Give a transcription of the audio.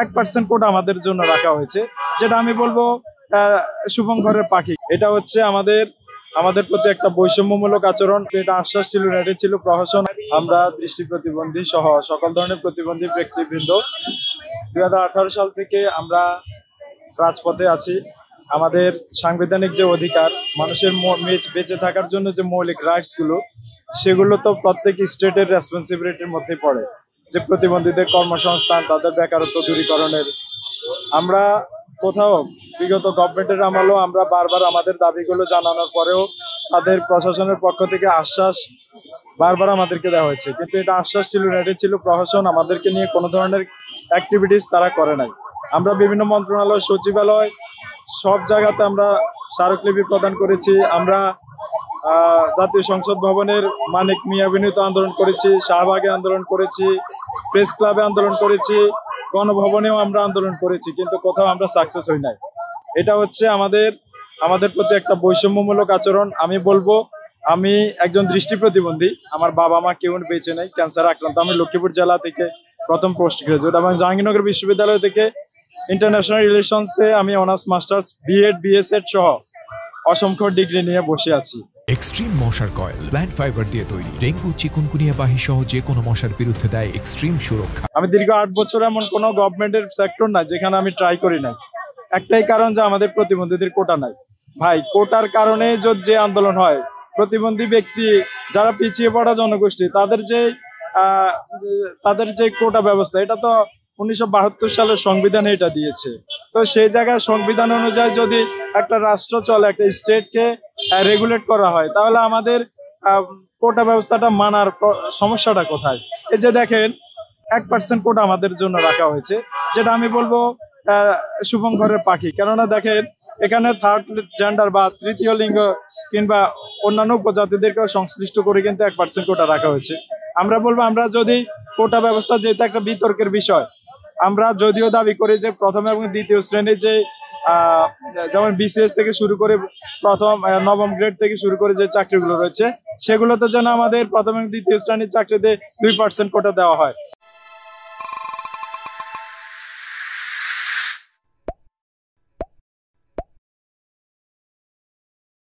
1% কোটা আমাদের জন্য রাখা হয়েছে, যেটা আমি বলবো শুভঙ্করের পাখি। এটা হচ্ছে আমাদের আমাদের প্রতি একটা বৈষম্যমূলক আচরণ। এটা আশ্বাস ছিল না, এটা ছিল প্রহসন। আমরা দৃষ্টি প্রতিবন্ধী সহ সকল ধরনের প্রতিবন্ধী ব্যক্তিবৃন্দ 2018 সাল থেকে আমরা রাজপথে আছি। আমাদের সাংবিধানিক যে অধিকার, মানুষের বেঁচে থাকার জন্য যে মৌলিক রাইটস গুলো, সেগুলো তো প্রত্যেক স্টেটের রেসপন্সিবিলিটির মধ্যে পড়ে। যে প্রতিবন্ধীদের কর্মসংস্থান, তাদের বেকারত্ব দূরীকরণের, আমরা কোথাও বিগত গভর্নমেন্টের আমলেও আমরা বারবার আমাদের দাবিগুলো জানানোর পরেও তাদের প্রশাসনের পক্ষ থেকে আশ্বাস বারবার আমাদেরকে দেওয়া হয়েছে, কিন্তু এটা আশ্বাস ছিল না, এটা ছিল প্রহসন। আমাদেরকে নিয়ে কোনো ধরনের অ্যাক্টিভিটিস তারা করে নাই। আমরা বিভিন্ন মন্ত্রণালয়, সচিবালয়, সব জায়গাতে আমরা স্মারকলিপি প্রদান করেছি। আমরা জাতীয় সংসদ ভবনের মানিক মিয়া বিনীত আন্দোলন করেছি, শাহবাগে আন্দোলন করেছি, প্রেস ক্লাবে আন্দোলন করেছি, গণভবনেও আমরা আন্দোলন করেছি, কিন্তু কোথাও আমরা সাকসেস হই নাই। এটা হচ্ছে আমাদের আমাদের প্রতি একটা বৈষম্যমূলক আচরণ। আমি বলবো, আমি একজন দৃষ্টি প্রতিবন্ধী, আমার বাবা মা কেউ বেঁচে নেই, ক্যান্সার আক্রান্ত। আমি লক্ষ্মীপুর জেলা থেকে প্রথম পোস্ট গ্রাজুয়েট এবং জাহাঙ্গীরনগর বিশ্ববিদ্যালয় থেকে ইন্টারন্যাশনাল রিলেশনসে আমি অনার্স, মাস্টার্স, বিএড, বিএসএড সহ অসংখ্য ডিগ্রি নিয়ে বসে আছি। এক্সট্রিম মশার কয়েল প্ল্যান্ট ফাইবার দিয়ে তৈরি, ডেঙ্গু, চিকুনগুনিয়া বাহি সহ যে কোনো মশার বিরুদ্ধে দেয় এক্সট্রিম সুরক্ষা। আমি দীর্ঘ 8 বছর এমন কোনো গভর্নমেন্টের সেক্টর না যেখানে আমি ট্রাই করি নাই। একটাই কারণ, যে আমাদের প্রতিবন্ধীদের কোটা নাই। ভাই, কোটার কারণে যে আন্দোলন হয়, প্রতিবন্ধী ব্যক্তি যারা পিছিয়ে পড়া জনগোষ্ঠী, তাদের যে কোটা ব্যবস্থা, এটা তো 1972 সালের সংবিধানে এটা দিয়েছে। তো সেই জায়গায় সংবিধান অনুযায়ী যদি একটা রাষ্ট্র চলে, একটা স্টেটকে রেগুলেট করা হয়, তাহলে আমাদের কোটা ব্যবস্থাটা মানার সমস্যাটা কোথায়? এই যে দেখেন, 1% কোটা আমাদের জন্য রাখা হয়েছে, যেটা আমি বলবো শুভঙ্করের পাখি। কেননা দেখেন, এখানে থার্ড জেন্ডার বা তৃতীয় লিঙ্গ কিংবা অন্যান্য উপজাতিদেরকেও সংশ্লিষ্ট করে কিন্তু 1% কোটা রাখা হয়েছে। আমরা বলবো, আমরা যদি কোটা ব্যবস্থা, যেহেতু একটা বিতর্কের বিষয়, আমরা যদিও দাবি করি যে প্রথম এবং দ্বিতীয় শ্রেণীর যে যেমন বিসিএস থেকে শুরু করে প্রথম নবম গ্রেড থেকে শুরু করে যে চাকরিগুলো রয়েছে, সেগুলোতে যেন আমাদের প্রথম এবং দ্বিতীয় শ্রেণীর চাকরিতে 2% কোটা দেওয়া হয়।